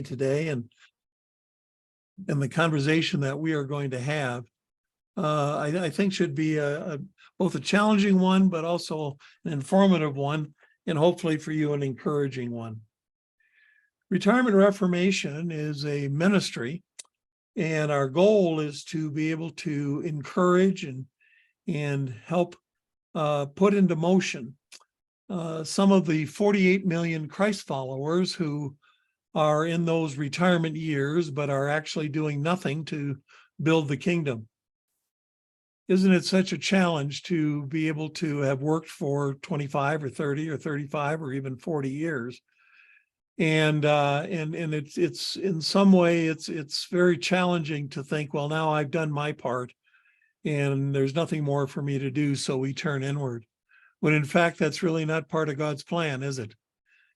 today and the conversation that we are going to have, I think should be both a challenging one, but also an informative one, and hopefully for you, an encouraging one. Retirement Reformation is a ministry, and our goal is to be able to encourage and help put into motion some of the 48 million Christ followers who are in those retirement years, but are actually doing nothing to build the kingdom. Isn't it such a challenge to be able to have worked for 25 or 30 or 35 or even 40 years? And it's in some way, it's very challenging to think, well, now I've done my part and there's nothing more for me to do, so we turn inward. When in fact, that's really not part of God's plan, is it?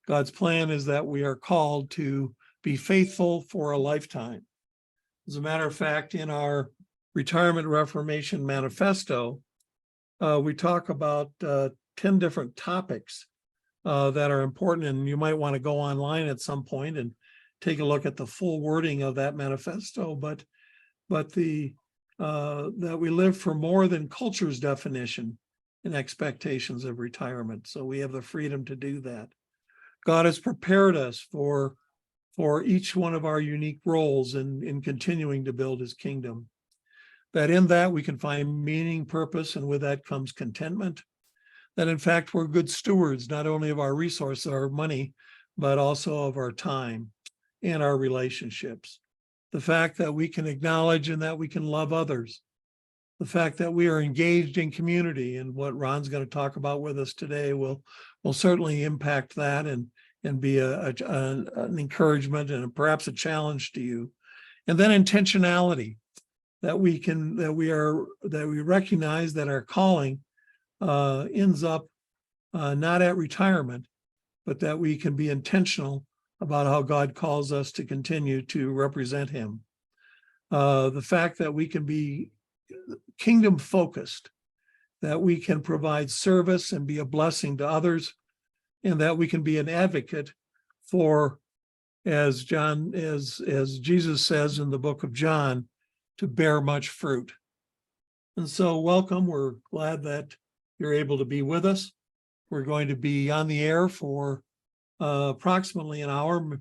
God's plan is that we are called to be faithful for a lifetime. As a matter of fact, in our Retirement Reformation Manifesto, we talk about 10 different topics that are important, and you might want to go online at some point and take a look at the full wording of that manifesto. But that we live for more than culture's definition and expectations of retirement. So we have the freedom to do that. God has prepared us for each one of our unique roles in continuing to build his kingdom. That in that we can find meaning, purpose, and with that comes contentment. That in fact, we're good stewards, not only of our resources, our money, but also of our time and our relationships. The fact that we can acknowledge and that we can love others. The fact that we are engaged in community, and what Ron's going to talk about with us today will certainly impact that and be an encouragement and perhaps a challenge to you. And then intentionality, that we recognize that our calling ends up not at retirement, but that we can be intentional about how God calls us to continue to represent him. The fact that we can be kingdom focused, that we can provide service and be a blessing to others, and that we can be an advocate for, as Jesus says in the book of John, to bear much fruit. And so welcome. We're glad that you're able to be with us. We're going to be on the air for approximately an hour,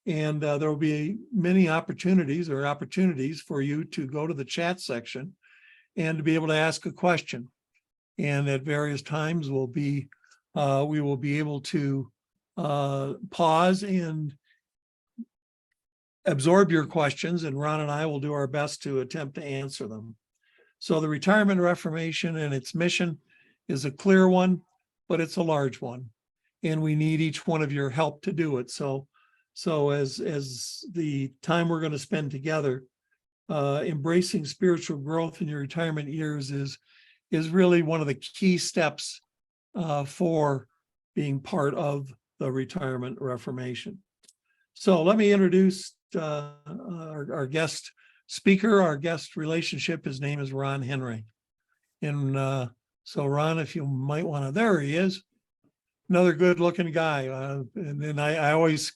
and there will be many opportunities for you to go to the chat section and to be able to ask a question. And at various times we will be able to pause and absorb your questions, and Ron and I will do our best to attempt to answer them. So the Retirement Reformation and its mission is a clear one, but it's a large one, and we need each one of your help to do it. So as the time we're going to spend together, embracing spiritual growth in your retirement years is really one of the key steps for being part of the Retirement Reformation. So let me introduce our guest speaker, our guest relationship. His name is Ron Henry. And so Ron, if you might want to, there he is. Another good-looking guy, and then I always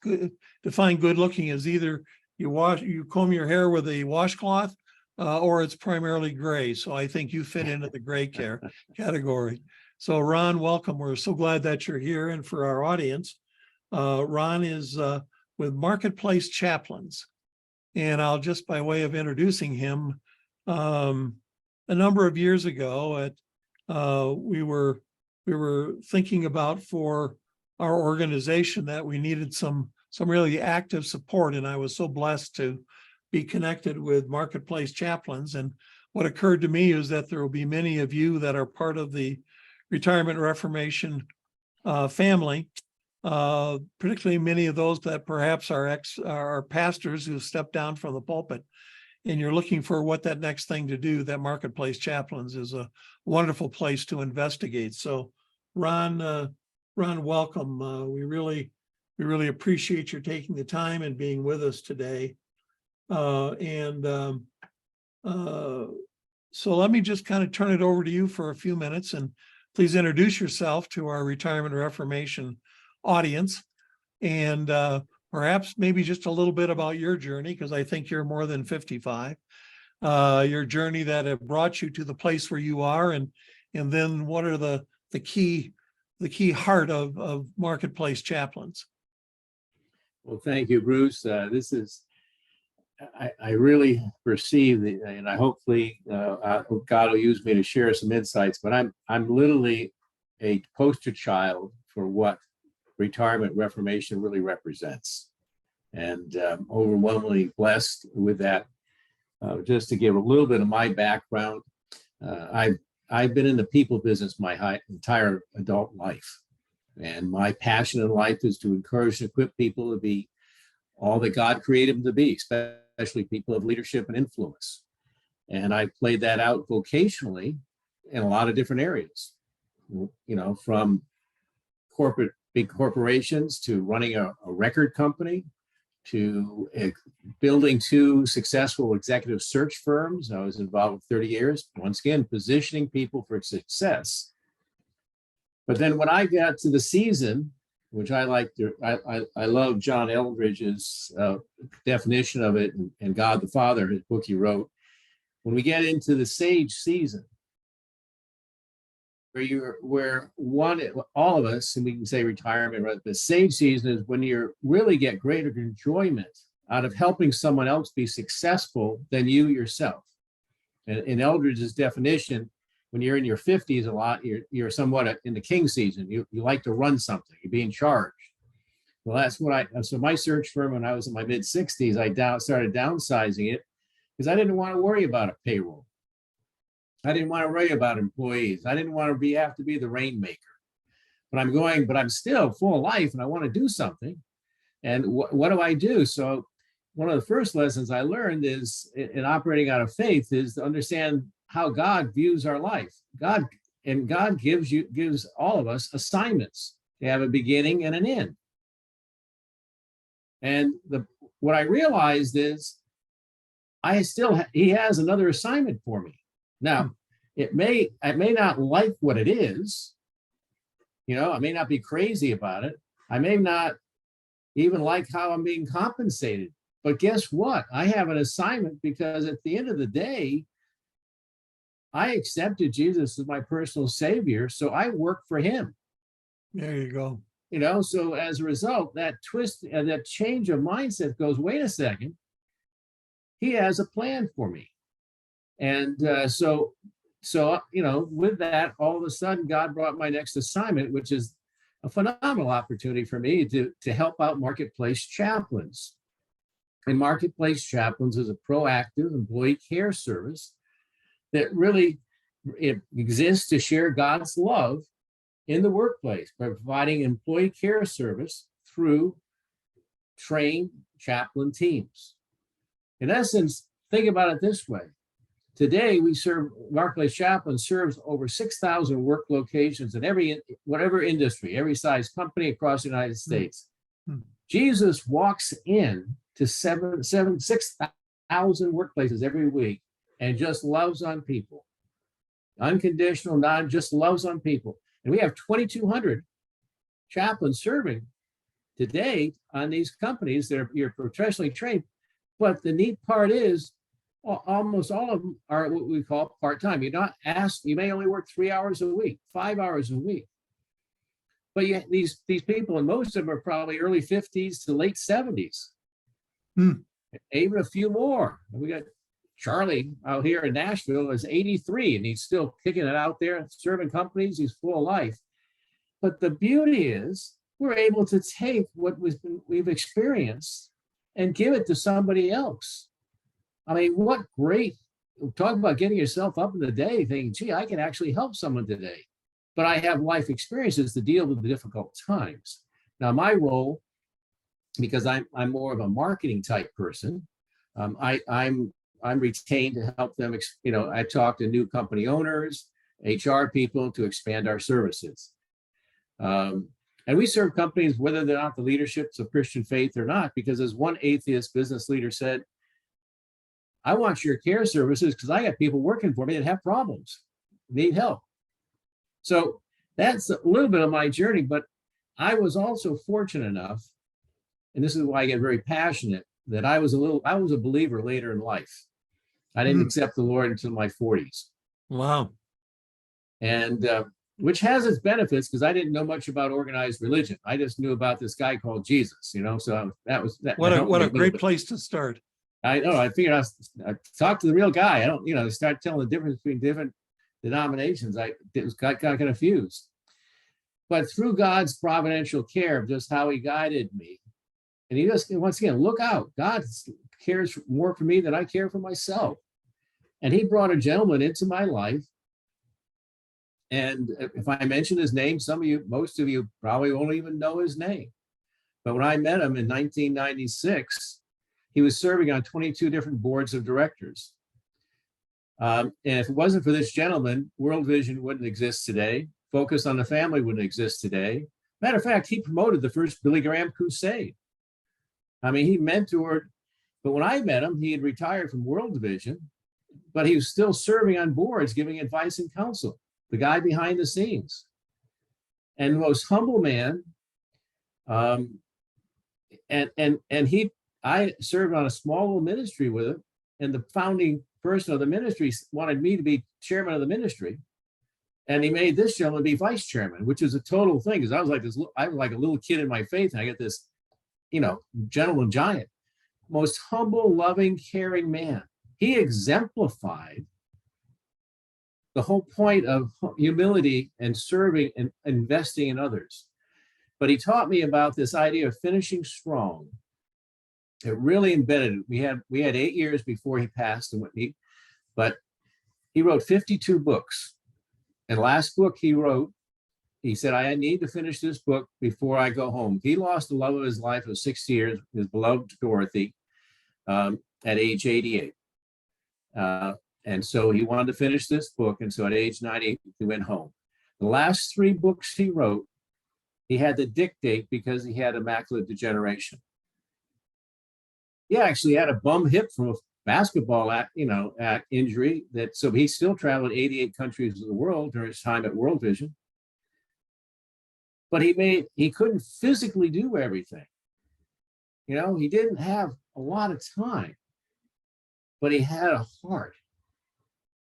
define good-looking as either you comb your hair with a washcloth, or it's primarily gray. So I think you fit into the gray category. So Ron, welcome. We're so glad that you're here. And for our audience, Ron is with Marketplace Chaplains, and I'll just by way of introducing him, a number of years ago, we were thinking about for our organization that we needed some really active support, and I was so blessed to be connected with Marketplace Chaplains. And what occurred to me is that there will be many of you that are part of the Retirement Reformation family, particularly many of those that perhaps are pastors who stepped down from the pulpit, and you're looking for what that next thing to do. That Marketplace Chaplains is a wonderful place to investigate. So Ron, welcome. We really appreciate your taking the time and being with us today. So let me just kind of turn it over to you for a few minutes, and please introduce yourself to our Retirement Reformation audience, and perhaps maybe just a little bit about your journey, because I think you're more than 55. Your journey that have brought you to the place where you are, and then what are the key heart of Marketplace Chaplains? Well, thank you, Bruce. This is, I really perceive, and I hopefully God will use me to share some insights, but I'm literally a poster child for what retirement reformation really represents. And overwhelmingly blessed with that. Just to give a little bit of my background, I've been in the people business my entire adult life. And my passion in life is to encourage and equip people to be all that God created them to be, especially people of leadership and influence. And I played that out vocationally in a lot of different areas, from big corporations to running a record company, to building 2 successful executive search firms. I was involved with 30 years, once again, positioning people for success. But then when I got to the season, which I love John Eldridge's definition of it, and God the Father, his book he wrote, when we get into the sage season, where all of us, and we can say retirement, right? The sage season is when you really get greater enjoyment out of helping someone else be successful than you yourself. And in Eldridge's definition, when you're in your 50s a lot, you're somewhat in the king season. You like to run something, you be in charge. Well, that's what so my search firm, when I was in my mid 60s, I started downsizing it because I didn't want to worry about a payroll. I didn't want to worry about employees. I didn't want to have to be the rainmaker. But I'm still full of life and I want to do something. And what do I do? So one of the first lessons I learned is in operating out of faith is to understand how God views our life. God gives all of us assignments. They have a beginning and an end. And what I realized is he has another assignment for me. Now, I may not like what it is, I may not be crazy about it. I may not even like how I'm being compensated. But guess what? I have an assignment because at the end of the day, I accepted Jesus as my personal savior, so I work for him. There you go. So as a result, that twist and that change of mindset goes, wait a second, he has a plan for me. And so with that, all of a sudden, God brought my next assignment, which is a phenomenal opportunity for me to help out Marketplace Chaplains. And Marketplace Chaplains is a proactive employee care service that really exists to share God's love in the workplace by providing employee care service through trained chaplain teams. In essence, think about it this way. Today, Marketplace Chaplain serves over 6,000 work locations in whatever industry, every size company across the United States. Mm-hmm. Jesus walks in to 6,000 workplaces every week and just loves on people. Unconditional, just loves on people. And we have 2,200 chaplains serving today on these companies that you're professionally trained. But the neat part is, almost all of them are what we call part-time. You're not asked, you may only work 3 hours a week, 5 hours a week. But these people, and most of them are probably early 50s to late 70s. Even a few more. We got Charlie out here in Nashville is 83 and he's still kicking it out there, serving companies. He's full of life. But the beauty is we're able to take what we've experienced and give it to somebody else. I mean, what great, talk about getting yourself up in the day thinking, gee, I can actually help someone today. But I have life experiences to deal with the difficult times. Now, my role, because I'm more of a marketing type person, I'm retained to help them. I talk to new company owners, HR people to expand our services. And we serve companies whether they're not the leaderships of Christian faith or not, because as one atheist business leader said, I want your care services because I got people working for me that have problems, need help. So that's a little bit of my journey, but I was also fortunate enough and this is why I get very passionate, that I was a believer later in life. I didn't accept the Lord until my 40s. Wow. And which has its benefits, because I didn't know much about organized religion. I just knew about this guy called Jesus, so that What helped a me little great bit. place to start. I know. I figured I talked to the real guy. I don't, start telling the difference between different denominations. Got confused. But through God's providential care of just how he guided me, and he just, once again, look out. God cares more for me than I care for myself. And he brought a gentleman into my life. And if I mention his name, most of you probably won't even know his name. But when I met him in 1996, he was serving on 22 different boards of directors. And if it wasn't for this gentleman, World Vision wouldn't exist today. Focus on the Family wouldn't exist today. Matter of fact, he promoted the first Billy Graham crusade. I mean, he mentored, but when I met him, he had retired from World Vision, but he was still serving on boards, giving advice and counsel, the guy behind the scenes. And the most humble man. I served on a small little ministry with him, and the founding person of the ministry wanted me to be chairman of the ministry. And he made this gentleman be vice chairman, which is a total thing, because I was like a little kid in my faith, and I get this, gentleman giant, most humble, loving, caring man. He exemplified the whole point of humility and serving and investing in others. But he taught me about this idea of finishing strong. It really embedded it. We had 8 years before he passed, but he wrote 52 books. And last book he wrote, he said, I need to finish this book before I go home. He lost the love of his life of 6 years, his beloved Dorothy, at age 88. And so he wanted to finish this book. And so at age 90, he went home. The last 3 books he wrote, he had to dictate because he had macular degeneration. He actually had a bum hip from a basketball injury, so he still traveled 88 countries of the world during his time at World Vision. But he couldn't physically do everything. He didn't have a lot of time, but he had a heart.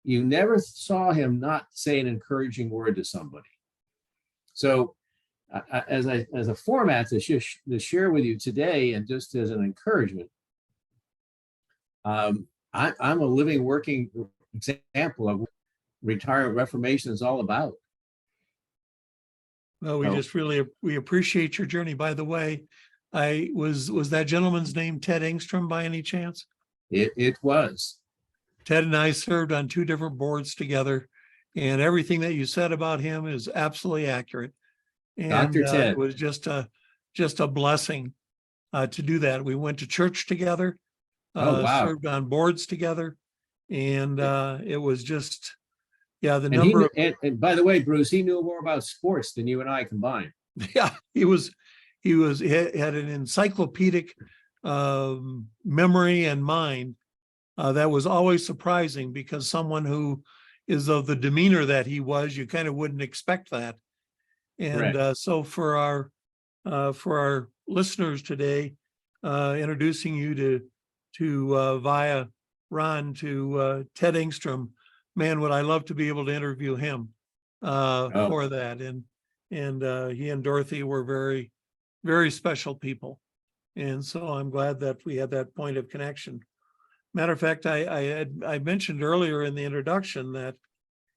You never saw him not say an encouraging word to somebody. So as a format to share with you today, and just as an encouragement, I'm a living, working example of what retirement reformation is all about. Well, we appreciate your journey. By the way, was that gentleman's name Ted Engstrom by any chance? It was. Ted and I served on 2 different boards together, and everything that you said about him is absolutely accurate. And Dr. Ted. It was just a blessing to do that. We went to church together, Oh, wow. served on boards together, and it was just, the And number of, and by the way, Bruce, he knew more about sports than you and I combined. yeah, he had an encyclopedic memory and mind that was always surprising, because someone who is of the demeanor that he was, you kind of wouldn't expect that. And so for our listeners today, introducing you to via Ron to Ted Engstrom, man, would I love to be able to interview him for that. And he and Dorothy were very, very special people. And so I'm glad that we had that point of connection. Matter of fact, I mentioned earlier in the introduction that,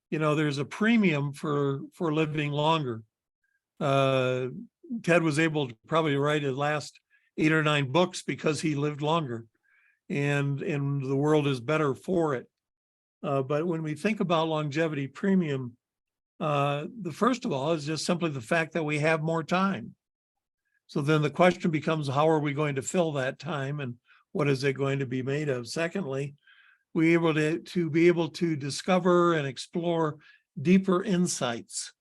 there's a premium for living longer. Ted was able to probably write his last 8 or 9 books because he lived longer, and the world is better for it. But when we think about longevity premium, the first of all is just simply the fact that we have more time. So then the question becomes, how are we going to fill that time, and what is it going to be made of? Secondly, we able to be able to discover and explore deeper insights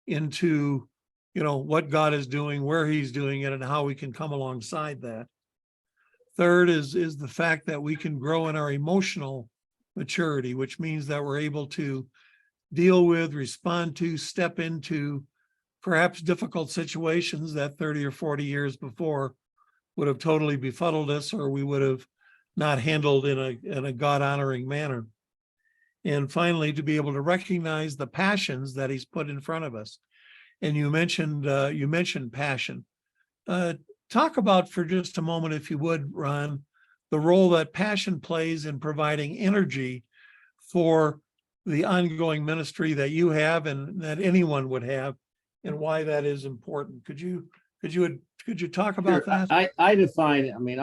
into what God is doing, where he's doing it, and how we can come alongside that. Third is the fact that we can grow in our emotional maturity, which means that we're able to deal with, respond to, step into perhaps difficult situations that 30 or 40 years before would have totally befuddled us, or we would have not handled in a God-honoring manner. And finally, to be able to recognize the passions that he's put in front of us. And you mentioned passion. Talk about for just a moment, if you would, Ron, the role that passion plays in providing energy for the ongoing ministry that you have and that anyone would have, and why that is important. Could you talk about Sure. that? I define, I mean,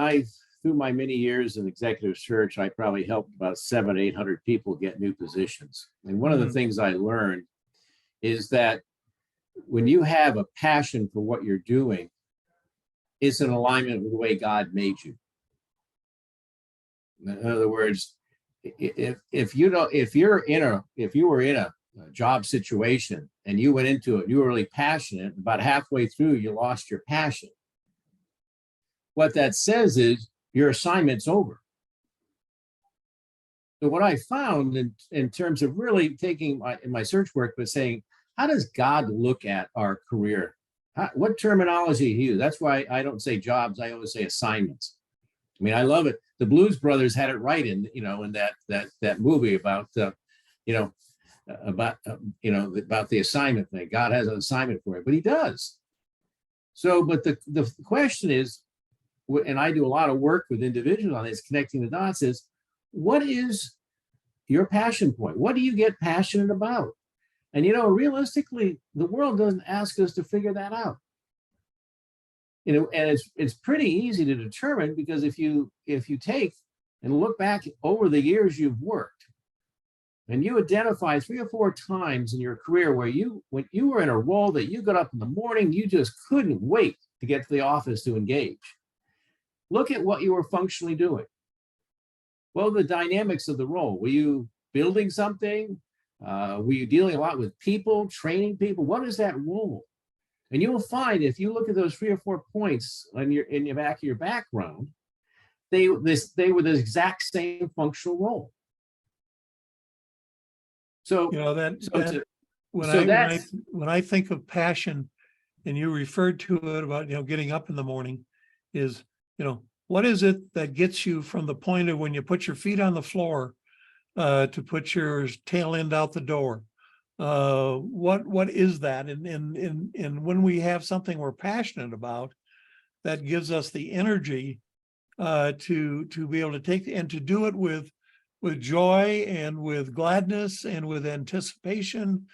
through my many years in executive search, I probably helped about 700 to 800 people get new positions. And one of the things I learned is that when you have a passion for what you're doing, it's in alignment with the way God made you. In other words, if you were in a job situation and you went into it, you were really passionate, about halfway through, you lost your passion. What that says is your assignment's over. So what I found in terms of really taking my search work, but saying, how does God look at our career? What terminology he uses? That's why I don't say jobs, I always say assignments. I mean, I love it. The Blues Brothers had it right in that movie about about the assignment thing. God has an assignment for it, but he does. So, but the question is, and I do a lot of work with individuals on this, connecting the dots, is what is your passion point? What do you get passionate about? And realistically, the world doesn't ask us to figure that out. And it's pretty easy to determine, because if you take and look back over the years you've worked, and you identify 3 or 4 times in your career where when you were in a role that you got up in the morning, you just couldn't wait to get to the office to engage. Look at what you were functionally doing. What were the dynamics of the role? Were you building something? Were you dealing a lot with people, training people? What is that role? And you will find, if you look at those 3 or 4 points in your back of your background, they were the exact same functional role. So when I think of passion, and you referred to it about getting up in the morning, is what is it that gets you from the point of when you put your feet on the floor to put your tail end out the door? What is that? And when we have something we're passionate about, that gives us the energy to be able to take and to do it with joy and with gladness and with anticipation,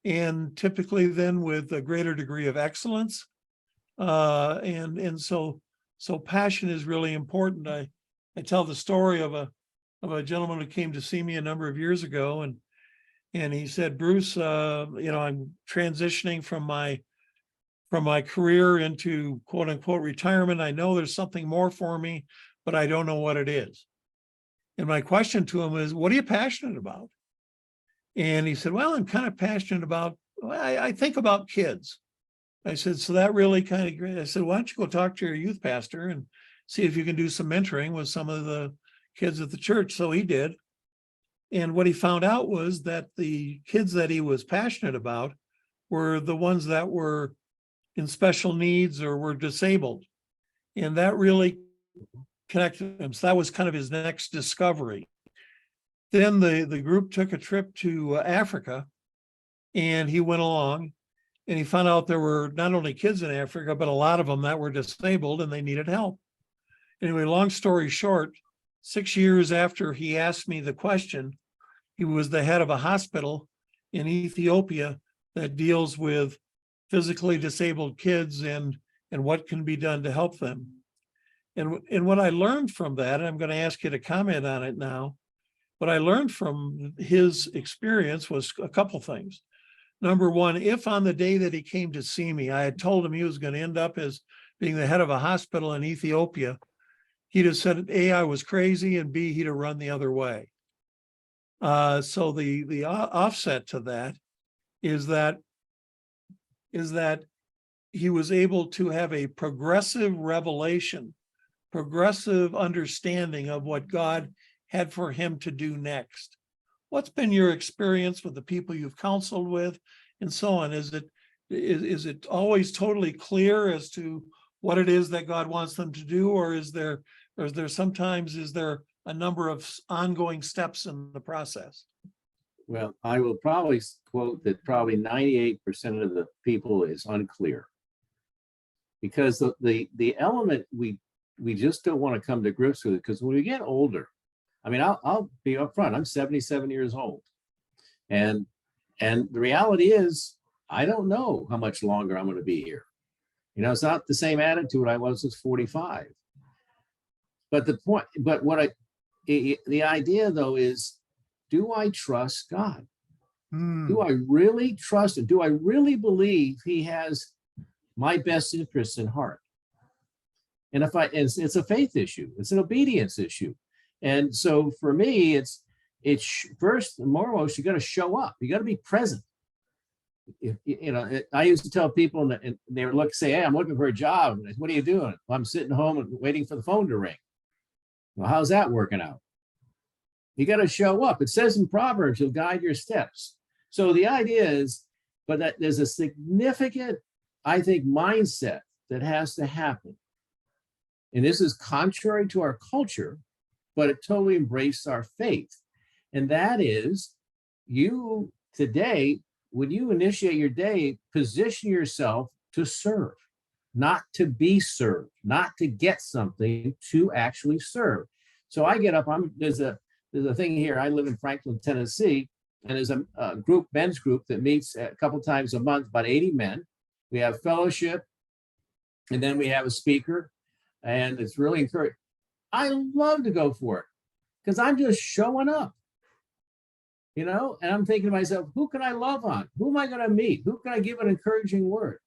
and typically then with a greater degree of excellence. And so passion is really important. I tell the story of a gentleman who came to see me a number of years ago, and he said, Bruce, I'm transitioning from my career into quote unquote retirement. I know there's something more for me, but I don't know what it is. And my question to him is, what are you passionate about? And he said, well, I'm kind of passionate about, I think about kids. I said, so that really kind of great. I said, why don't you go talk to your youth pastor and see if you can do some mentoring with some of the kids at the church. So he did. And what he found out was that the kids that he was passionate about were the ones that were in special needs or were disabled. And that really connected him. So that was kind of his next discovery. Then the group took a trip to Africa, and he went along, and he found out there were not only kids in Africa, but a lot of them that were disabled and they needed help. Anyway, long story short, 6 years after he asked me the question, he was the head of a hospital in Ethiopia that deals with physically disabled kids and what can be done to help them. And what I learned from that, and I'm going to ask you to comment on it now, what I learned from his experience was a couple things. Number one, if on the day that he came to see me, I had told him he was going to end up as being the head of a hospital in Ethiopia, he'd have said, A, I was crazy, and B, he'd have run the other way. So the offset to that is that he was able to have a progressive revelation, progressive understanding of what God had for him to do next. What's been your experience with the people you've counseled with and so on? Is it always totally clear as to what it is that God wants them to do, or is there sometimes a number of ongoing steps in the process? Well, I will probably quote that probably 98% of the people is unclear, because the element we just don't want to come to grips with it, because when we get older, I mean, I'll be upfront. I'm 77 years old, and the reality is I don't know how much longer I'm going to be here. You know, it's not the same attitude I was at 45. But the idea though is, do I trust God? Do I really trust him? Do I really believe he has my best interests in heart? And it's a faith issue, it's an obedience issue. And so for me, it's first and foremost, you got to show up. You got to be present. I used to tell people, and they would say, "Hey, I'm looking for a job." And I said, "What are you doing?" "Well, I'm sitting home and waiting for the phone to ring." Well, how's that working out? You got to show up. It says in Proverbs, "You'll guide your steps." So the idea is, but that there's a significant, I think, mindset that has to happen. And this is contrary to our culture, but it totally embraced our faith. And that is, you today, when you initiate your day, position yourself to serve, not to be served, not to get something, to actually serve. So I get up, there's a thing here. I live in Franklin, Tennessee, and there's a men's group that meets a couple times a month, about 80 men. We have fellowship, and then we have a speaker, and it's really encouraging. I love to go for it because I'm just showing up. And I'm thinking to myself, who can I love on? Who am I going to meet? Who can I give an encouraging word?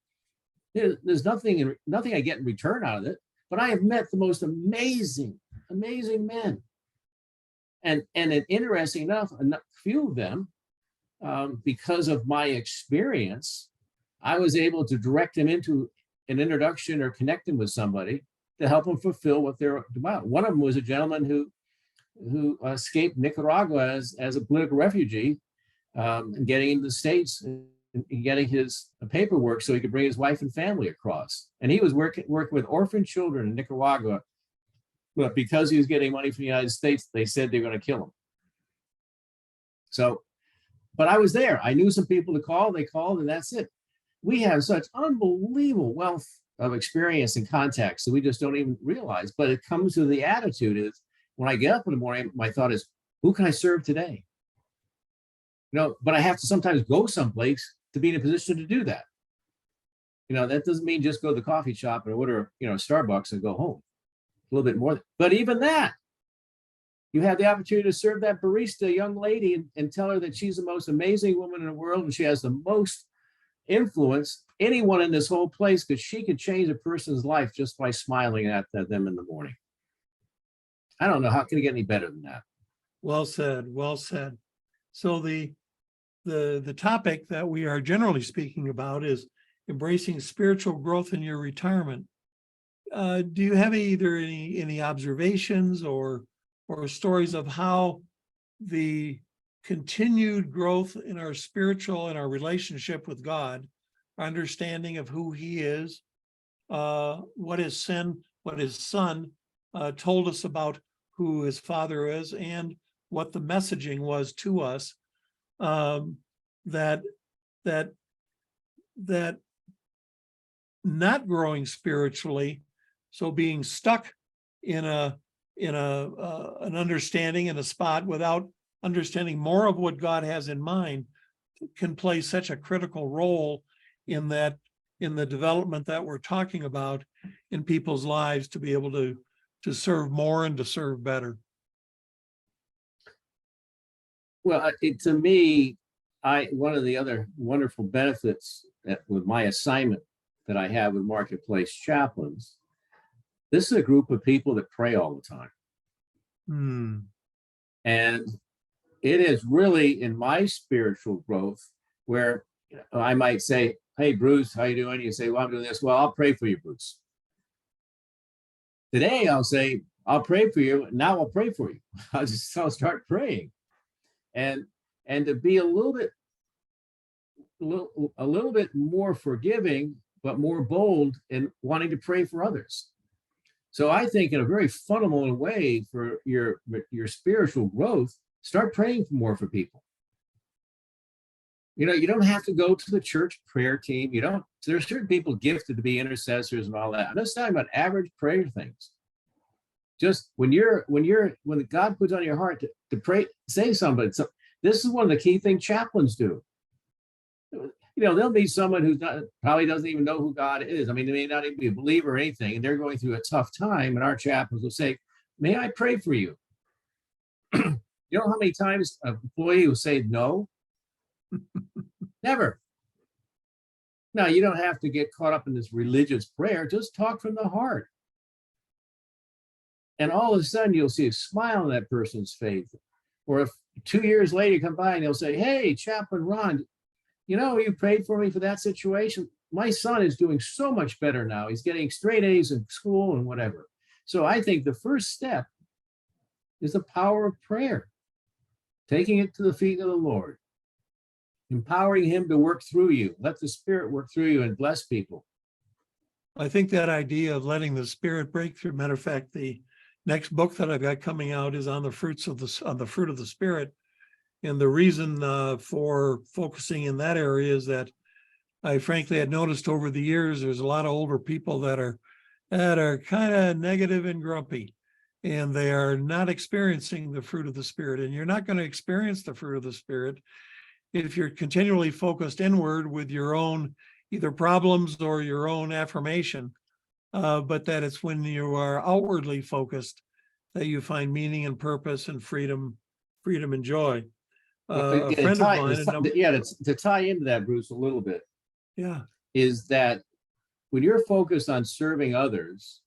There's nothing I get in return out of it, but I have met the most amazing men. And interesting enough, a few of them, because of my experience, I was able to direct them into an introduction or connect them with somebody to help them fulfill what they're about. One of them was a gentleman who escaped Nicaragua as a political refugee, and getting into the States and getting his paperwork so he could bring his wife and family across. And he was working with orphan children in Nicaragua, but because he was getting money from the United States, they said they're going to kill him. So, but I was there. I knew some people to call. They called, and that's it. We have such unbelievable wealth of experience and contacts that we just don't even realize. But it comes to the attitude is, when I get up in the morning, my thought is, who can I serve today? But I have to sometimes go someplace to be in a position to do that. That doesn't mean just go to the coffee shop and order, Starbucks and go home. A little bit more. But even that, you have the opportunity to serve that barista young lady and tell her that she's the most amazing woman in the world and she has the most influence anyone in this whole place, because she could change a person's life just by smiling at them in the morning. I don't know. How can it get any better than that? Well said. Well said. So the topic that we are generally speaking about is embracing spiritual growth in your retirement. Do you have any observations or stories of how the continued growth in our spiritual and our relationship with God, our understanding of who He is, what His Son told us about who His Father is, and what the messaging was to us, that not growing spiritually, so being stuck in an understanding in a spot without understanding more of what God has in mind, can play such a critical role in the development that we're talking about in people's lives, to be able to serve more and to serve better. Well, to me, one of the other wonderful benefits with my assignment that I have with Marketplace Chaplains, this is a group of people that pray all the time. And it is really in my spiritual growth where I might say, "Hey, Bruce, how you doing?" You say, "Well, I'm doing this." "Well, I'll pray for you, Bruce." Today, I'll say, "I'll pray for you." Now I'll pray for you. I'll start praying. And to be a little bit more forgiving but more bold in wanting to pray for others. So I think in a very fundamental way for your spiritual growth, start praying more for people. You know, you don't have to go to the church prayer team. You don't, there's certain people gifted to be intercessors and all that. I'm just talking about average prayer things. Just when God puts on your heart to pray, say something. So this is one of the key things chaplains do. You know, they'll be someone who's probably doesn't even know who God is. I mean, they may not even be a believer or anything, and they're going through a tough time. And our chaplains will say, "May I pray for you?" You know how many times an employee will say no? Never. Now, you don't have to get caught up in this religious prayer. Just talk from the heart. And all of a sudden, you'll see a smile on that person's face. Or if 2 years later you come by and they'll say, "Hey, Chaplain Ron, you know, you prayed for me for that situation. My son is doing so much better now. He's getting straight A's in school and whatever." So I think the first step is the power of prayer, taking it to the feet of the Lord, empowering him to work through you. Let the Spirit work through you and bless people. I think that idea of letting the Spirit break through, matter of fact, the next book that I've got coming out is on the fruit of the Spirit. And the reason for focusing in that area is that I frankly had noticed over the years, there's a lot of older people that are kind of negative and grumpy, and they are not experiencing the fruit of the Spirit. And you're not going to experience the fruit of the Spirit if you're continually focused inward with your own either problems or your own affirmation, but that it's when you are outwardly focused that you find meaning and purpose and freedom and joy. Well, A friend of mine, to tie into that, Bruce, a little bit, yeah, is that when you're focused on serving others,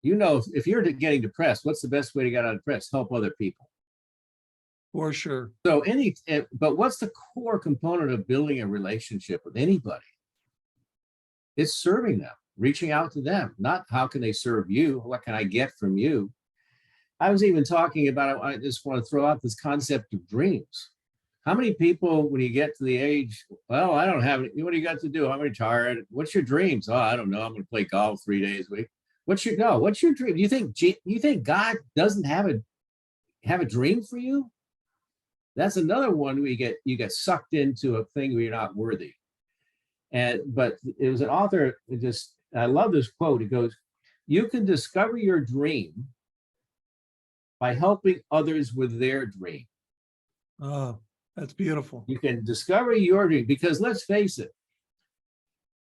you know, if you're getting depressed, what's the best way to get out of depressed? Help other people. for sure. So but what's the core component of building a relationship with anybody? It's serving them, reaching out to them, not how can they serve you? What can I get from you? I was even talking about, I just want to throw out this concept of dreams. How many people, when you get to the age, well, I don't have any, what do you got to do? I'm retired. What's your dreams? Oh, I don't know. I'm going to play golf 3 days a week. What's your dream? Do you think God doesn't have a dream for you? That's another one where you get sucked into a thing where you're not worthy. But it was an author, I love this quote. It goes, "You can discover your dream by helping others with their dream." Oh, that's beautiful. You can discover your dream, because let's face it,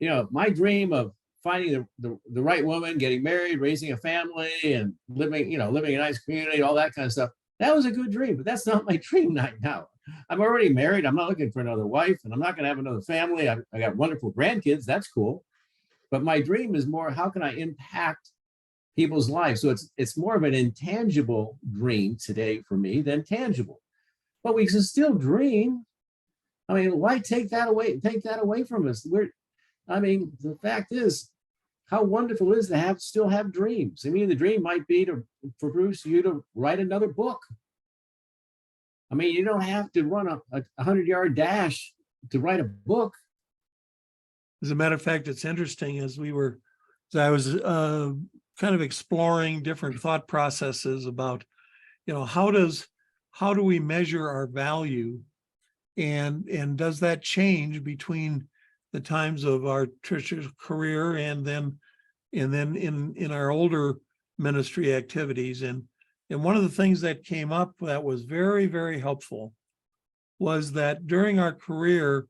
you know, my dream of finding the right woman, getting married, raising a family, and living in a nice community, all that kind of stuff, that was a good dream, but that's not my dream right now. I'm already married. I'm not looking for another wife, and I'm not going to have another family. I got wonderful grandkids. That's cool. But my dream is more, how can I impact people's lives? So it's more of an intangible dream today for me than tangible. But we can still dream. I mean, why take that away from us? The fact is, how wonderful it is to still have dreams. I mean, the dream might be for Bruce, you to write another book. I mean, you don't have to run a 100-yard dash to write a book. As a matter of fact, it's interesting as I was kind of exploring different thought processes about, you know, how do we measure our value, and does that change between the times of our church's career and then in our older ministry activities. And one of the things that came up that was very, very helpful was that during our career,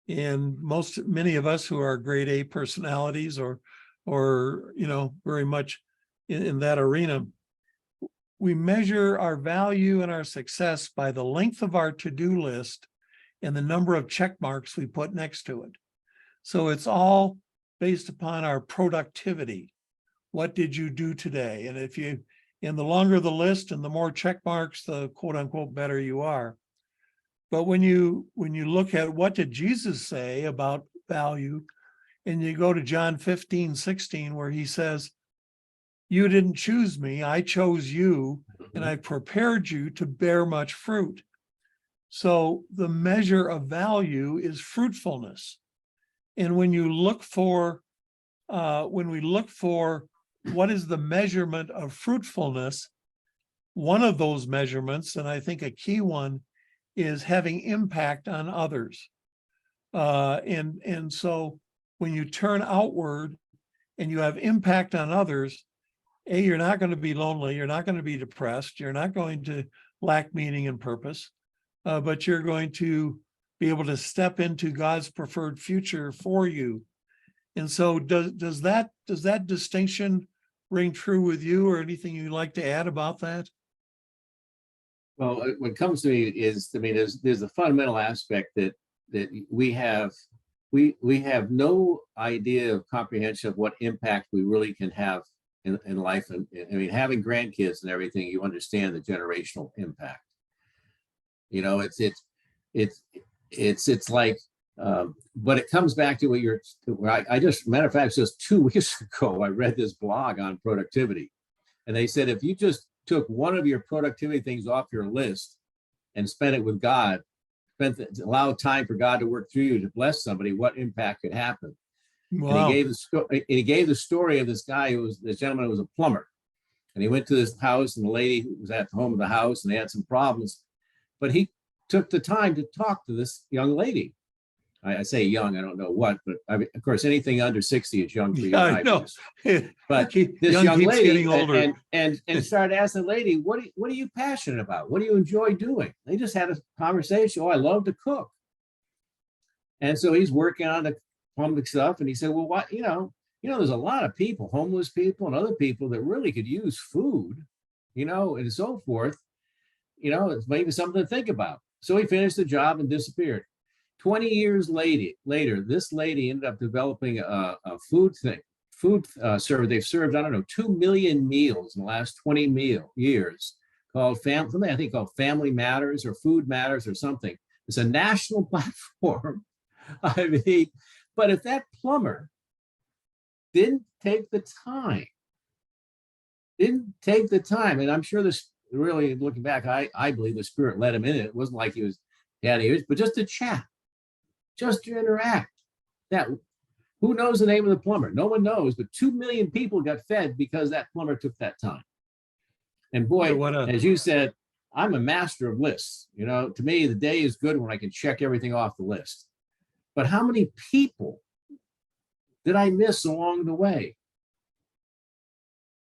and many of us who are grade A personalities or you know, very much in that arena, we measure our value and our success by the length of our to-do list and the number of check marks we put next to it. So it's all based upon our productivity. What did you do today? And the longer the list and the more check marks, the quote unquote better you are. But when you look at what did Jesus say about value, and you go to John 15:16, where he says, "You didn't choose me, I chose you, and I prepared you to bear much fruit." So the measure of value is fruitfulness. And when you look for, when we look for what is the measurement of fruitfulness, one of those measurements, and I think a key one, is having impact on others. And so when you turn outward and you have impact on others, you're not going to be lonely, you're not going to be depressed, you're not going to lack meaning and purpose, but you're going to be able to step into God's preferred future for you. And so does that distinction ring true with you, or anything you'd like to add about that? Well, what comes to me is, I mean, there's a fundamental aspect that we have no idea of comprehension of what impact we really can have in life. And I mean, having grandkids and everything, you understand the generational impact. You know, it's like, but it comes back to what I just, matter of fact, just 2 weeks ago, I read this blog on productivity, and they said, if you just took one of your productivity things off your list and spent it with God, allow time for God to work through you to bless somebody, what impact could happen? Wow. And he gave the story of this guy this gentleman who was a plumber, and he went to this house, and the lady was at the home of the house, and they had some problems, but he took the time to talk to this young lady. I say young, I don't know what, but I mean, of course, anything under 60 is young for you. I know. But this young keeps lady getting older. and started asking the lady, what are you passionate about? What do you enjoy doing? They just had a conversation. Oh, I love to cook. And so he's working on the plumbing stuff, and he said, well, what, there's a lot of people, homeless people and other people, that really could use food, and so forth. It's maybe something to think about. So he finished the job and disappeared. 20 years later, this lady ended up developing a food server. They've served, I don't know, 2 million meals in the last 20 years, called something I think called Family Matters or Food Matters or something. It's a national platform. I mean, but if that plumber didn't take the time, and I'm sure this, really looking back, I believe the Spirit led him in it. It wasn't like he was had ears, but just to chat, just to interact. That, who knows the name of the plumber? No one knows, but 2 million people got fed because that plumber took that time. And boy, as you said, I'm a master of lists. To me, the day is good when I can check everything off the list. But how many people did I miss along the way?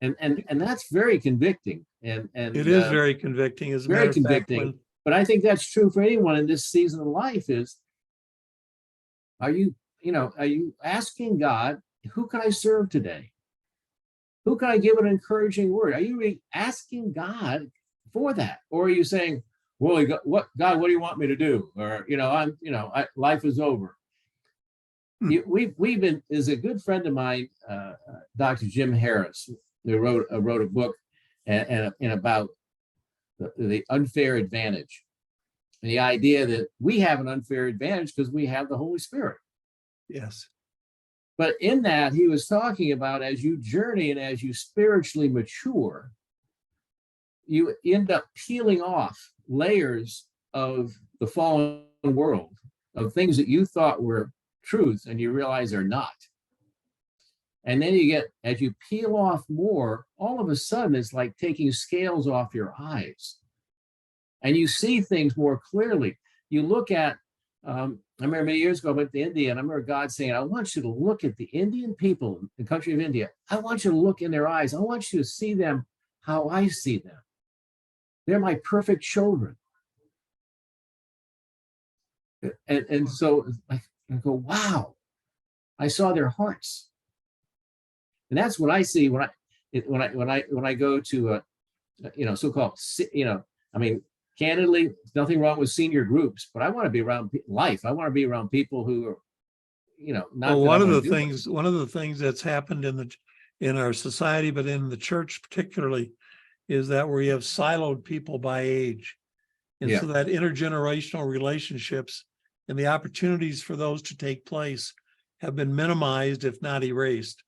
And that's very convicting. And it is very convicting. As very convicting. But I think that's true for anyone in this season of life. Is, are you asking God, who can I serve today? Who can I give an encouraging word? Are you asking God for that, or are you saying, well, God, what do you want me to do? Or life is over. We've been, is a good friend of mine, Dr. Jim Harris, who wrote a book and about the unfair advantage, and the idea that we have an unfair advantage because we have the Holy Spirit. Yes. But in that, he was talking about, as you journey and as you spiritually mature, you end up peeling off layers of the fallen world, of things that you thought were truth and you realize are not. And then you get, as you peel off more, all of a sudden it's like taking scales off your eyes, and you see things more clearly. You look at, I remember many years ago, I went to India, and I remember God saying, I want you to look at the Indian people, the country of India. I want you to look in their eyes. I want you to see them how I see them. They're my perfect children. And so I go, wow, I saw their hearts. And that's what I see when I go to so-called, I mean, candidly, there's nothing wrong with senior groups, but I want to be around life. I want to be around people who are, not. Well, one of the things that's happened in our society, but in the church particularly, is that we have siloed people by age, and so that intergenerational relationships and the opportunities for those to take place have been minimized, if not erased.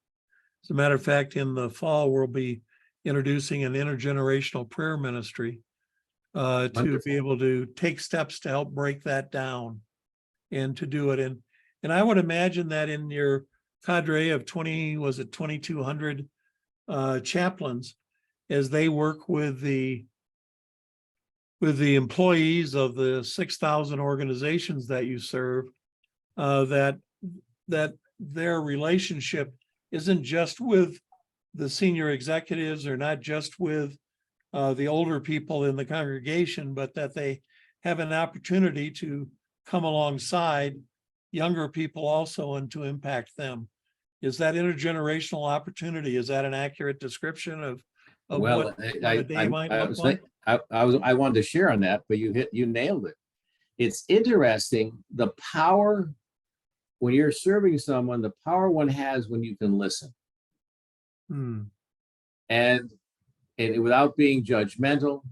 As a matter of fact, in the fall, we'll be introducing an intergenerational prayer ministry to be able to take steps to help break that down and to do it. And I would imagine that in your cadre of 2,200 chaplains, as they work with the employees of the 6,000 organizations that you serve, that their relationship isn't just with the senior executives or not just with the older people in the congregation, but that they have an opportunity to come alongside younger people also and to impact them. Is that intergenerational opportunity? Is that an accurate description of Well, what a day might look like? I wanted to share on that, but you nailed it. It's interesting, the power when you're serving someone, the power one has when you can listen. And without being judgmental,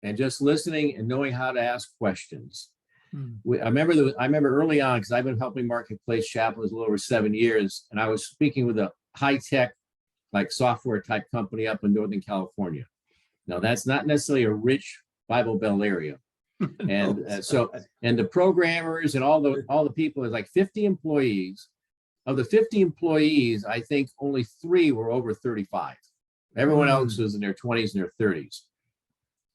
and just listening and knowing how to ask questions. I remember early on, because I've been helping marketplace chaplains a little over 7 years, and I was speaking with a high-tech, like software type company up in Northern California. Now, that's not necessarily a rich Bible Belt area. And and the programmers and all the people, is like 50 employees. Of the 50 employees, I think only 3 were over 35. Everyone else was in their 20s and their 30s.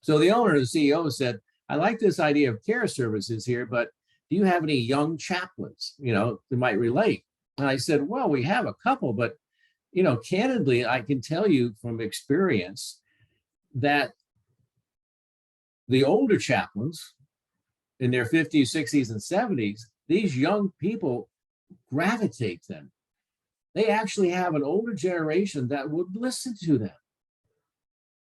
So the owner, the CEO, said, I like this idea of care services here, but do you have any young chaplains, that might relate? And I said, well, we have a couple, but, candidly, I can tell you from experience that the older chaplains in their 50s, 60s, and 70s, these young people gravitate them. They actually have an older generation that would listen to them.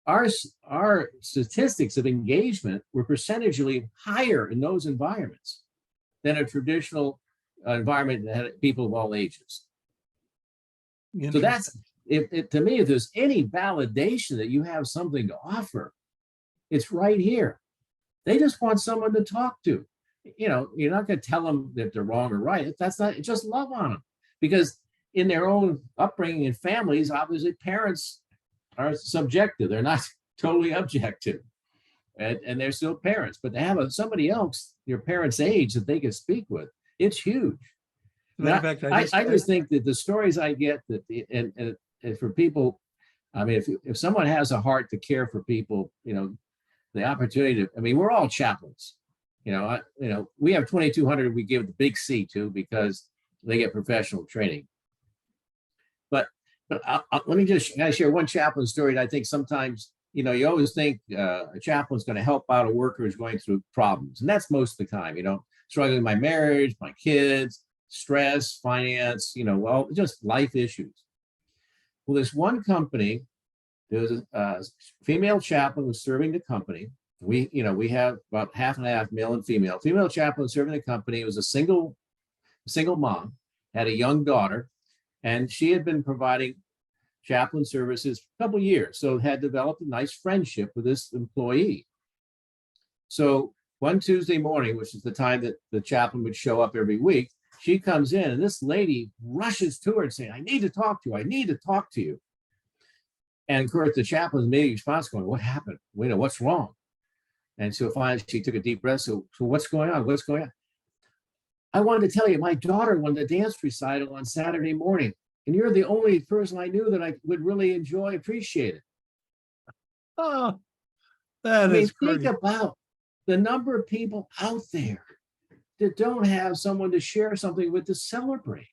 Our statistics of engagement were percentually higher in those environments than a traditional environment that had people of all ages. So that's, to me, if there's any validation that you have something to offer, it's right here. They just want someone to talk to. You're not going to tell them that they're wrong or right. That's not, just love on them. Because in their own upbringing and families, obviously parents are subjective. They're not totally objective. And they're still parents, but to have somebody else, your parents' age, that they can speak with, it's huge. Matter of fact, I just think that the stories I get and for people, I mean, if someone has a heart to care for people, the opportunity to, we're all chaplains. We have 2,200 we give the big C to because they get professional training. But let me just share one chaplain story that I think sometimes, you always think a chaplain's going to help out a worker who's going through problems. And that's most of the time, struggling with my marriage, my kids, stress, finance, just life issues. Well, this one company, there was a female chaplain was serving the company. We have about half and half, male and female. Female chaplain serving the company. It was a single mom, had a young daughter, and she had been providing chaplain services for a couple of years. So had developed a nice friendship with this employee. So one Tuesday morning, which is the time that the chaplain would show up every week, she comes in and this lady rushes to her and saying, I need to talk to you. I need to talk to you. And of course, the chaplain's immediate response going, what happened? What's wrong? And so finally, she took a deep breath. So what's going on? What's going on? I wanted to tell you, my daughter won the dance recital on Saturday morning, and you're the only person I knew that I would really appreciate it. Oh, that is think great. about the number of people out there that don't have someone to share something with to celebrate.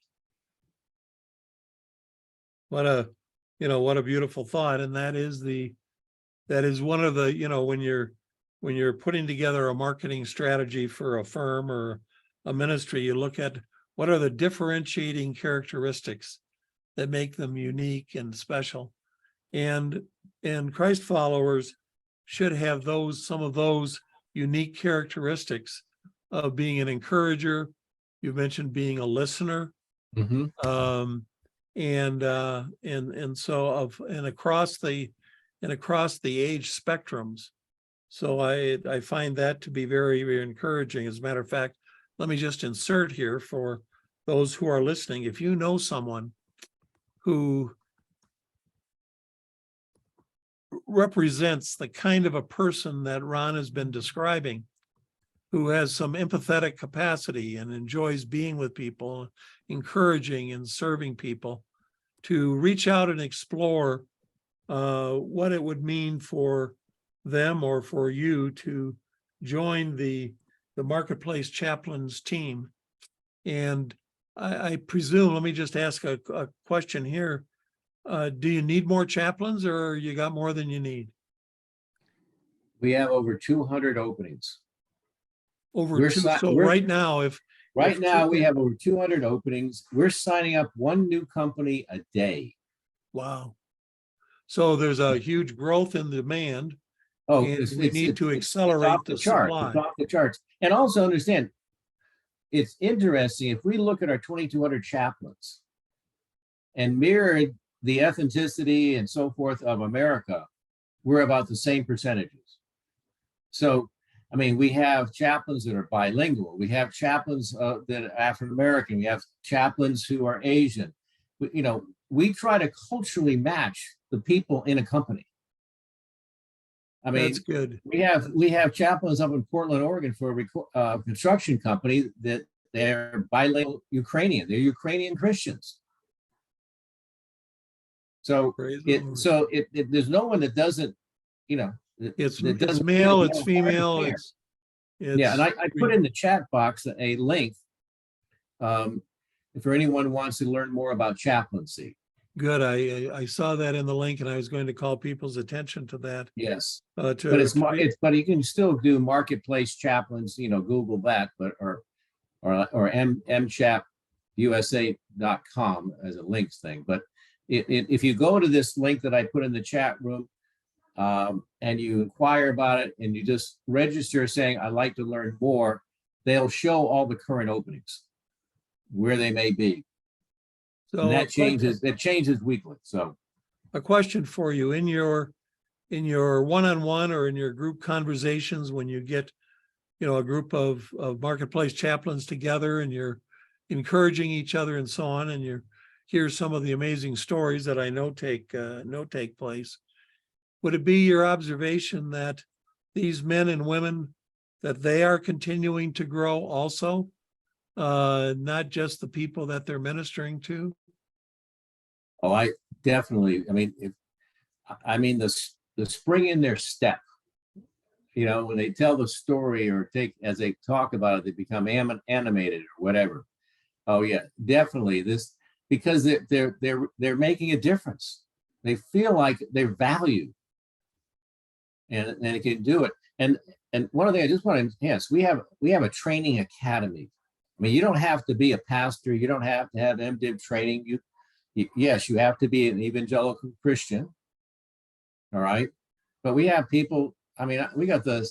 What a beautiful thought. And that is one of the, when you're putting together a marketing strategy for a firm or a ministry, you look at what are the differentiating characteristics that make them unique and special. And Christ followers should have some of those unique characteristics of being an encourager. You mentioned being a listener. Mm-hmm. And across the age spectrums. So I find that to be very, very encouraging. As a matter of fact, let me just insert here for those who are listening. If you know someone who represents the kind of a person that Ron has been describing, who has some empathetic capacity and enjoys being with people, encouraging and serving people, to reach out and explore what it would mean for them or for you to join the Marketplace Chaplains team. And I presume, let me just ask a question here. Do you need more chaplains, or you got more than you need? We have over 200 openings. Over We're two. si- So we're- right now, Right now, we have over 200 openings. We're signing up one new company a day. Wow. So there's a huge growth in demand, Oh, and we need to it's accelerate off the chart. supply. It's off the charts. And also understand, it's interesting, if we look at our 2,200 chaplains and mirror the ethnicity and so forth of America, we're about the same percentages. So, I mean, we have chaplains that are bilingual. We have chaplains that are African American. We have chaplains who are Asian. We try to culturally match the people in a company. I mean, That's good. we have chaplains up in Portland, Oregon, for a construction company that they're bilingual Ukrainian. They're Ukrainian Christians. So there's no one that doesn't, It's that doesn't male, have it's a female, heart it's yeah. And I put in the chat box a link for anyone who wants to learn more about chaplaincy. good. I saw that in the link, and I was going to call people's attention to that. Yes. But But you can still do Marketplace Chaplains, Google that, but or mchapusa.com as a links thing. But if you go to this link that I put in the chat room, and you inquire about it and you just register saying, I'd like to learn more, they'll show all the current openings, where they may be. So And that changes weekly. So a question for you: in your one-on-one or in your group conversations, when you get, a group of Marketplace chaplains together and you're encouraging each other and so on, and you hear some of the amazing stories that I know take place, would it be your observation that these men and women, that they are continuing to grow also, not just the people that they're ministering to? Oh, I definitely. I mean, the spring in their step. When they tell the story or as they talk about it, they become animated or whatever. Oh yeah, definitely this, because they're making a difference. They feel like they're valued, and they can do it. And one of the things I just want to enhance, we have a training academy. I mean, you don't have to be a pastor. You don't have to have MDiv training. Yes, you have to be an evangelical Christian. All right. But we have people, we got a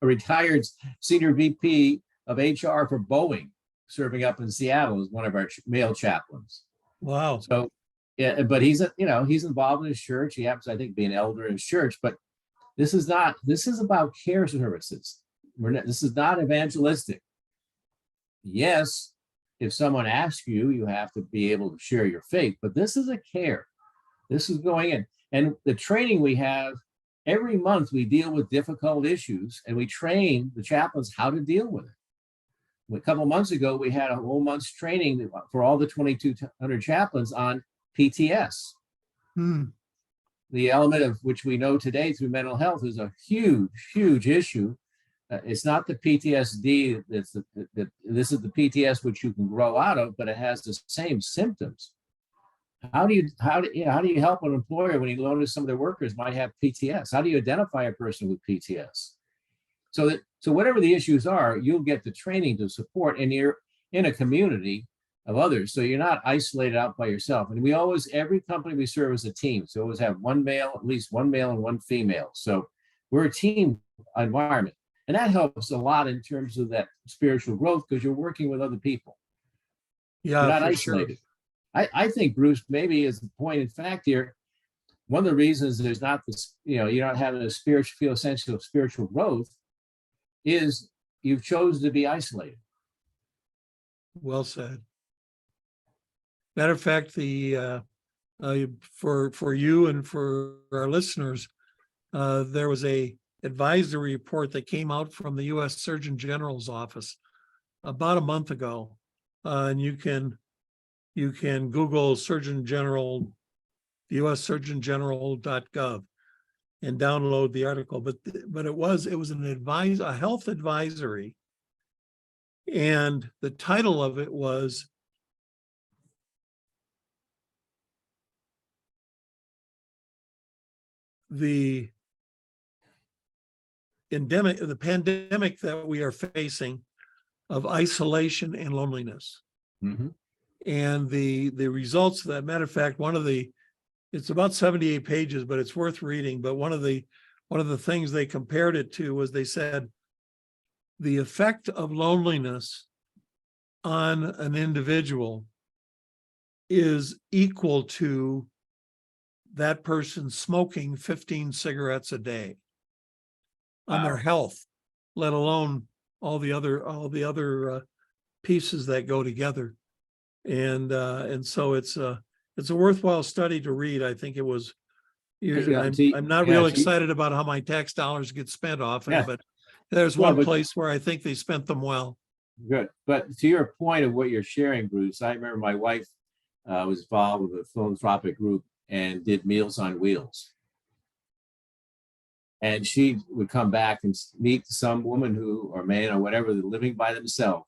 retired senior VP of HR for Boeing serving up in Seattle as one of our male chaplains. Wow. So, yeah, but he's involved in his church. He happens, I think, to be an elder in his church. But this is about care services. This is not evangelistic. Yes, if someone asks you, you have to be able to share your faith, but this is a care. This is going in. And the training we have, every month we deal with difficult issues and we train the chaplains how to deal with it. A couple of months ago, we had a whole month's training for all the 2,200 chaplains on PTS. The element of which we know today through mental health is a huge, huge issue. It's not the PTSD. This is the PTS which you can grow out of, but it has the same symptoms. How do you help an employer when you notice some of their workers might have PTS? How do you identify a person with PTS? So whatever the issues are, you'll get the training to support, and you're in a community of others, so you're not isolated out by yourself. And every company we serve is a team, so we always have at least one male and one female. So we're a team environment. And that helps a lot in terms of that spiritual growth, because you're working with other people. Yeah, you're not isolated. Sure. I think, Bruce, maybe is the point in fact here, one of the reasons there's not this, you're not having a sense of spiritual growth is you've chosen to be isolated. Well said. Matter of fact, for you and for our listeners, there was a advisory report that came out from the U.S. Surgeon General's office about a month ago. And you can Google Surgeon General, ussurgeongeneral.gov, and download the article. But it was a health advisory, and the title of it was the pandemic that we are facing of isolation and loneliness. Mm-hmm. And the results of that, matter of fact, it's about 78 pages, but it's worth reading. But one of the things they compared it to was, they said the effect of loneliness on an individual is equal to that person smoking 15 cigarettes a day on their health, let alone all the other pieces that go together. And so it's a worthwhile study to read. I think it was. Usually, I'm not real excited about how my tax dollars get spent often, but there's one place where I think they spent them well. Good. But to your point of what you're sharing, Bruce, I remember my wife was involved with a philanthropic group and did Meals on Wheels. And she would come back and meet some woman or man or whatever, living by themselves.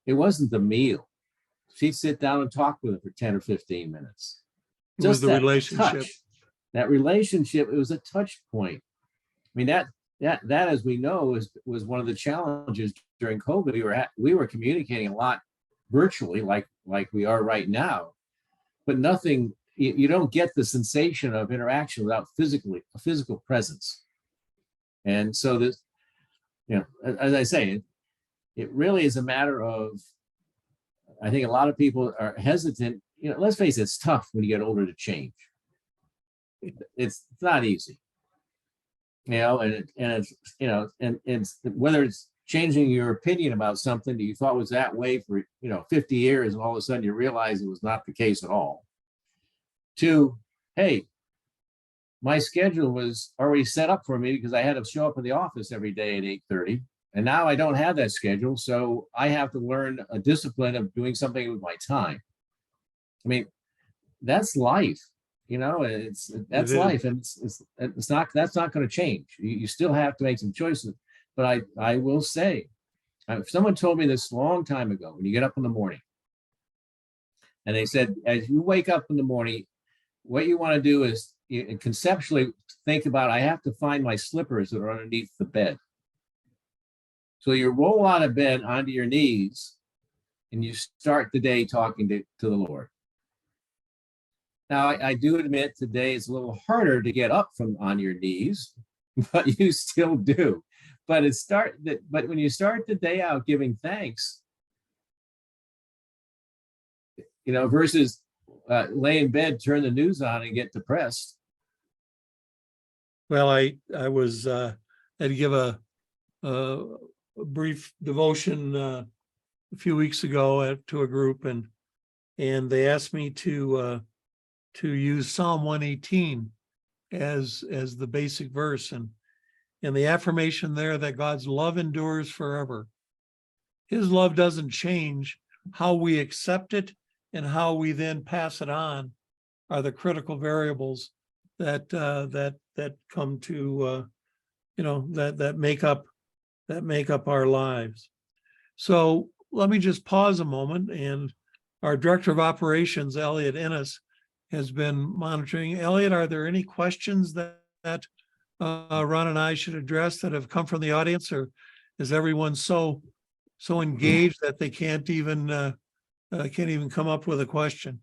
It wasn't the meal. She'd sit down and talk with them for 10 or 15 minutes. It was the relationship. Touch. That relationship, it was a touch point. I mean, that as we know was one of the challenges during COVID. We were communicating a lot virtually, like we are right now, but nothing. You don't get the sensation of interaction without a physical presence. And so this, as I say, it really is a matter of, I think a lot of people are hesitant. Let's face it, it's tough when you get older to change. It's not easy, and it's whether it's changing your opinion about something that you thought was that way for 50 years, and all of a sudden you realize it was not the case at all. To, hey, my schedule was already set up for me because I had to show up in the office every day at 8:30, and now I don't have that schedule, so I have to learn a discipline of doing something with my time. I mean, that's life. That's life, and that's not going to change. You still have to make some choices. But I will say, if someone told me this a long time ago, when you get up in the morning, and they said, as you wake up in the morning, what you want to do is conceptually think about, I have to find my slippers that are underneath the bed. So you roll out of bed onto your knees, and you start the day talking to the Lord. Now, I do admit today it's a little harder to get up from on your knees, but you still do. But when you start the day out giving thanks, versus lay in bed, turn the news on, and get depressed. Well, I had to give a brief devotion a few weeks ago to a group, and they asked me to use Psalm 118 as the basic verse, and the affirmation there that God's love endures forever. His love doesn't change. How we accept it and how we then pass it on are the critical variables that come to that make up our lives. So let me just pause a moment, and our Director of Operations, Elliot Ennis, has been monitoring. Elliot, are there any questions that Ron and I should address that have come from the audience, or is everyone so engaged that they can't even come up with a question?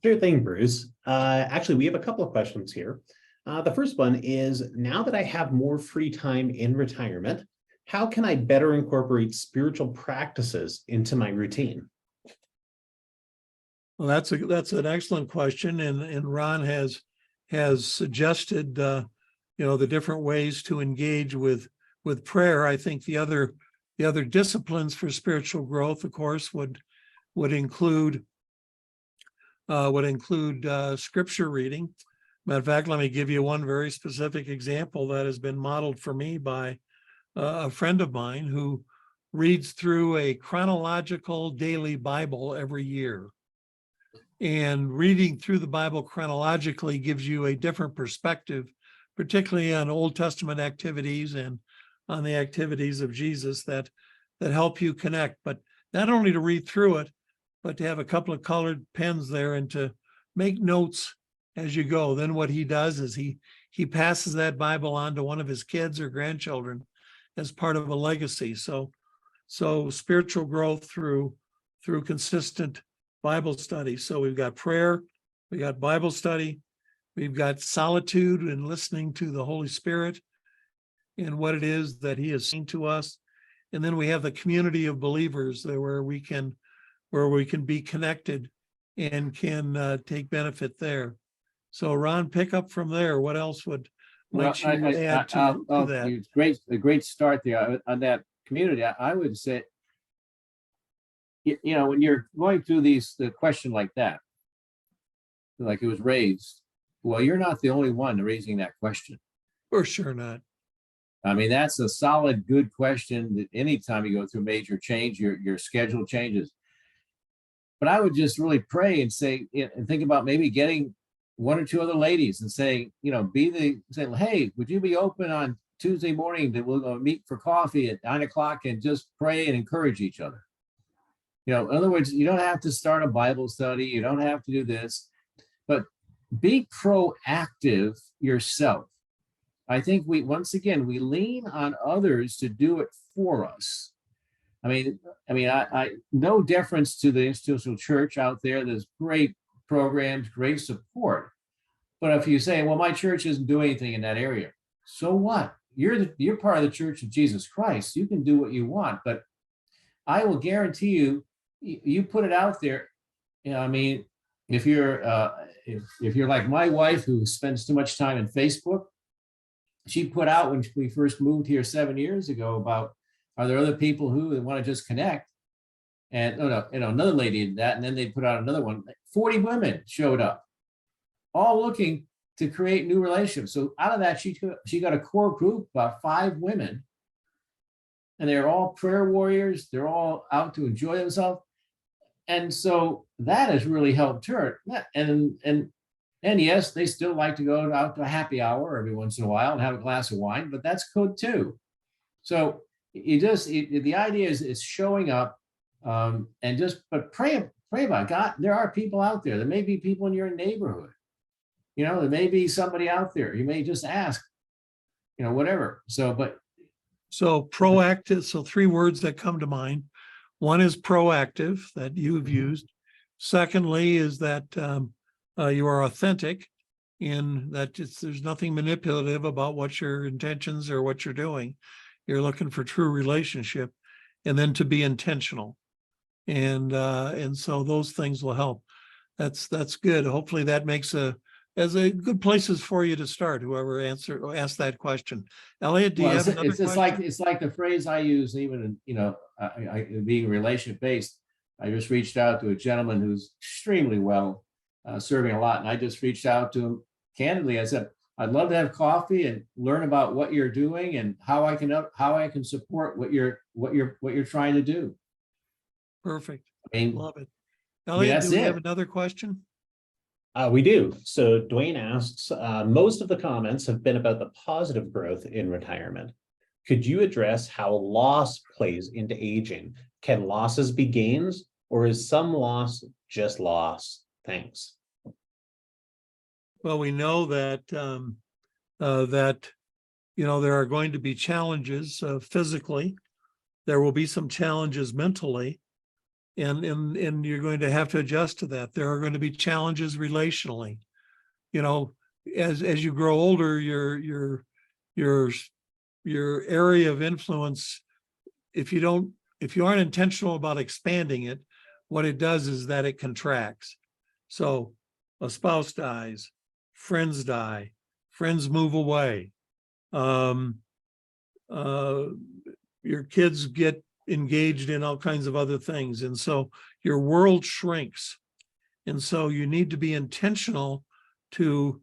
Sure thing, Bruce. Actually, we have a couple of questions here. The first one is, now that I have more free time in retirement, how can I better incorporate spiritual practices into my routine? Well, that's an excellent question, and Ron has suggested the different ways to engage with prayer. I think the other disciplines for spiritual growth, of course, would include scripture reading. Matter of fact, let me give you one very specific example that has been modeled for me by a friend of mine who reads through a chronological daily Bible every year. And reading through the Bible chronologically gives you a different perspective, particularly on Old Testament activities and on the activities of Jesus that help you connect. But not only to read through it, but to have a couple of colored pens there and to make notes as you go. Then what he does is he passes that Bible on to one of his kids or grandchildren as part of a legacy. So spiritual growth through consistent Bible study. So we've got prayer, we got Bible study, we've got solitude and listening to the Holy Spirit and what it is that he has seen to us. And then we have the community of believers there where we can be connected and can take benefit there. So Ron, pick up from there. What else would Well, you add to that? It's a great start there on that community. I would say, you know, when you're going through the question like that, like it was raised, well, you're not the only one raising that question. For sure not. I mean, that's a solid, good question that anytime you go through major change, your schedule changes. But I would just really pray and say, and think about maybe getting one or two other ladies and saying, you know, say, hey, would you be open on Tuesday morning that we'll go meet for coffee at 9 o'clock and just pray and encourage each other? You know, in other words, you don't have to start a Bible study. You don't have to do this, but be proactive yourself. I think once again, we lean on others to do it for us. I mean, I no deference to the institutional church out there. There's great programs, great support. But if you say, well, my church isn't doing anything in that area, so what? You're part of the Church of Jesus Christ. You can do what you want, but I will guarantee you, you put it out there. You know, I mean, if you're like my wife who spends too much time in Facebook, she put out when we first moved here 7 years ago about, are there other people who want to just connect? And another lady did that, and then they put out another one. 40 women showed up, all looking to create new relationships. So out of that, she got a core group, about 5 women, and they're all prayer warriors. They're all out to enjoy themselves. And so that has really helped her. And yes, they still like to go out to a happy hour every once in a while and have a glass of wine, but that's good too. So the idea is showing up but pray about God. There are people out there. There may be people in your neighborhood. You know, there may be somebody out there. You may just ask, you know, whatever. So proactive. So 3 words that come to mind. One is proactive that you've used. Secondly is that you are authentic in that there's nothing manipulative about what your intentions or what you're doing. You're looking for true relationship, and then to be intentional. And so those things will help. That's good. Hopefully that makes as a good places for you to start, whoever asked that question. Elliot, do you have another question? It's like the phrase I use, even in, you know, being relationship based. I just reached out to a gentleman who's extremely well, serving a lot, and I just reached out to him candidly. I said, I'd love to have coffee and learn about what you're doing and how I can support what you're trying to do. Perfect. I mean, love it. Elliot, that's do we it. have another question? We do. So Dwayne asks, most of the comments have been about the positive growth in retirement. Could you address how loss plays into aging? Can losses be gains, or is some loss just loss? Thanks. Well, we know that you know, there are going to be challenges physically. There will be some challenges mentally, and you're going to have to adjust to that. There are going to be challenges relationally. You know, as you grow older, your area of influence, if you aren't intentional about expanding it, what it does is that it contracts. So a spouse dies, friends die, friends move away. Your kids get engaged in all kinds of other things. And so your world shrinks. And so you need to be intentional to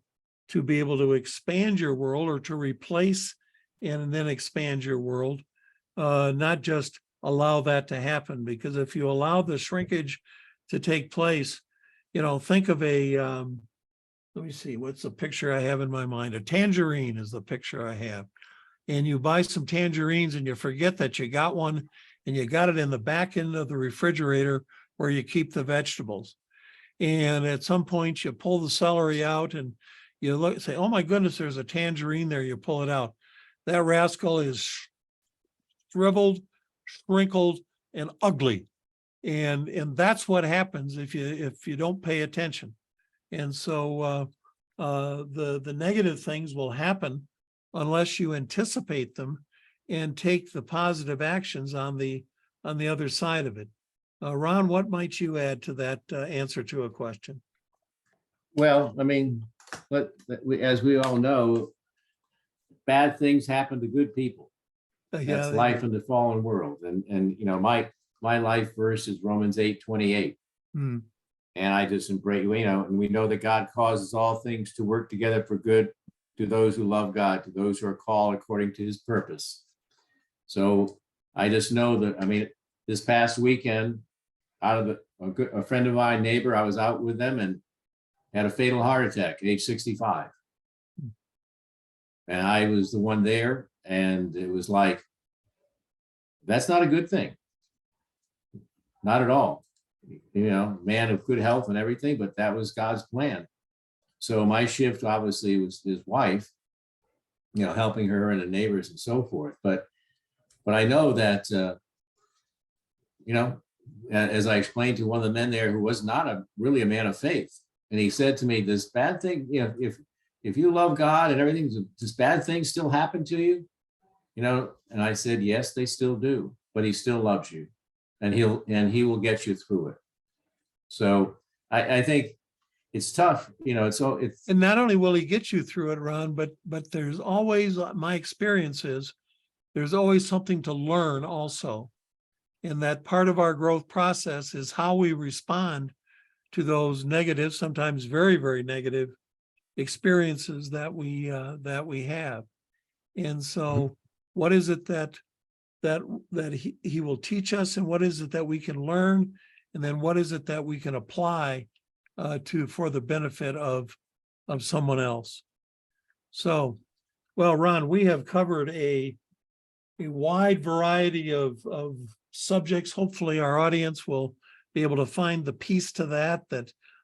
to be able to expand your world or to replace and then expand your world, not just allow that to happen. Because if you allow the shrinkage to take place, think of let me see, what's the picture I have in my mind? A tangerine is the picture I have. And you buy some tangerines and you forget that you got one and you got it in the back end of the refrigerator where you keep the vegetables. And at some point you pull the celery out and you look, say, oh my goodness, there's a tangerine there. You pull it out. That rascal is shriveled, shrinkled, and ugly. And that's what happens if you don't pay attention. And so the negative things will happen unless you anticipate them and take the positive actions on the other side of it. Ron, what might you add to that answer to a question? Well, I mean, as we all know, bad things happen to good people. That's life in the fallen world. And my life verse is Romans 8:28. Hmm. And I just embrace, and we know that God causes all things to work together for good to those who love God, to those who are called according to his purpose. So I just know that, this past weekend, a friend of mine, neighbor, I was out with them and had a fatal heart attack at age 65. And I was the one there, and it was like, that's not a good thing. Not at all. Man of good health and everything, but that was God's plan. So my shift obviously was his wife, helping her and the neighbors and so forth. But I know that, as I explained to one of the men there who was not really a man of faith, and he said to me, this bad thing, if you love God and everything, does bad things still happen to you? And I said, yes, they still do, but he still loves you, and he will get you through it. So I think it's tough, it's and not only will he get you through it, Ron, but there's always, my experience is there's always something to learn also. And that part of our growth process is how we respond to those negative, sometimes very, very negative experiences that we have. And so what is it that he will teach us, and what is it that we can learn? And then what is it that we can apply for the benefit of someone else? So, well, Ron, we have covered a wide variety of subjects. Hopefully our audience will be able to find the piece to that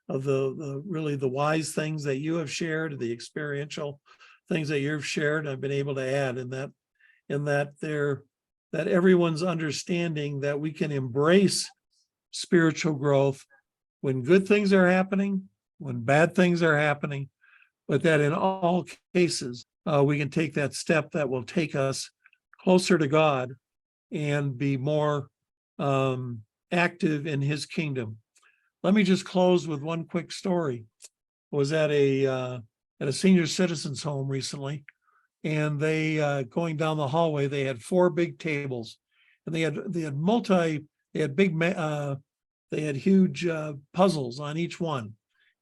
of the really the wise things that you have shared, the experiential things that you've shared. I've been able to add in that everyone's understanding that we can embrace spiritual growth when good things are happening, when bad things are happening, but that in all cases, we can take that step that will take us closer to God and be more active in his kingdom. Let me just close with one quick story. I was at a senior citizens home recently, and they going down the hallway, they had 4 big tables, and they had huge puzzles on each one,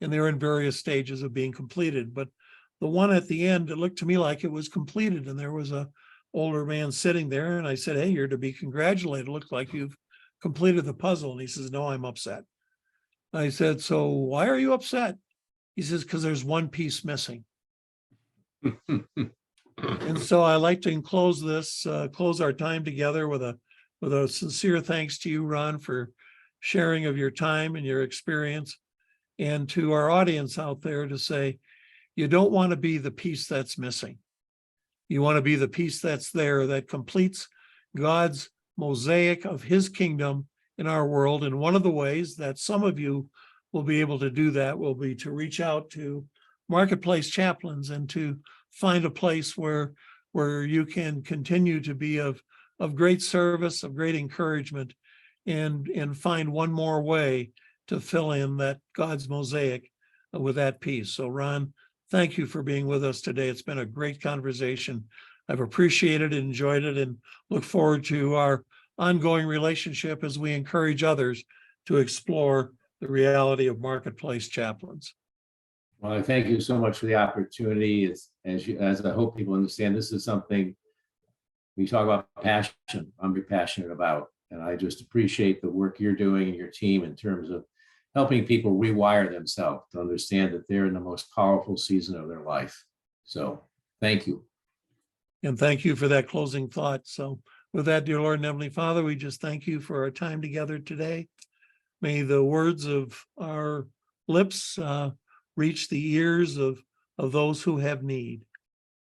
and they're in various stages of being completed. But the one at the end, it looked to me like it was completed, and there was a older man sitting there, and I said, hey, you're to be congratulated. It looked like you've completed the puzzle. And he says, no, I'm upset. I said, so why are you upset? He says, because there's one piece missing. And so I like to close our time together with a sincere thanks to you, Ron, for sharing of your time and your experience, and to our audience out there to say, you don't want to be the piece that's missing. You want to be the piece that's there, that completes God's mosaic of his kingdom in our world. And one of the ways that some of you will be able to do that will be to reach out to marketplace chaplains and to find a place where you can continue to be of great service, of great encouragement, and find one more way to fill in that God's mosaic with that piece. So Ron, thank you for being with us today. It's been a great conversation. I've appreciated it, enjoyed it, and look forward to our ongoing relationship as we encourage others to explore the reality of marketplace chaplains. Well, I thank you so much for the opportunity. It's as I hope people understand, this is something we talk about passion. I'm very passionate about, and I just appreciate the work you're doing and your team in terms of helping people rewire themselves to understand that they're in the most powerful season of their life. So, thank you. And thank you for that closing thought. So with that, dear Lord and Heavenly Father, we just thank you for our time together today. May the words of our lips reach the ears of those who have need.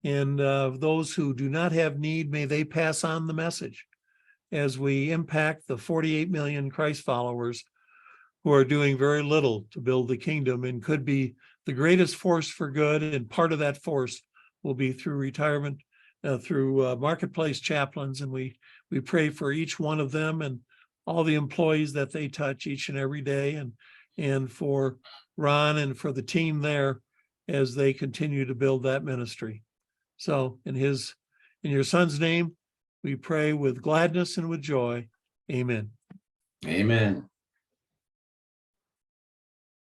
And those who do not have need, may they pass on the message as we impact the 48 million Christ followers who are doing very little to build the kingdom and could be the greatest force for good. And part of that force will be through retirement, through marketplace chaplains. And we pray for each one of them and all the employees that they touch each and every day, and for Ron and for the team there as they continue to build that ministry. So in your son's name, we pray with gladness and with joy. Amen. Amen.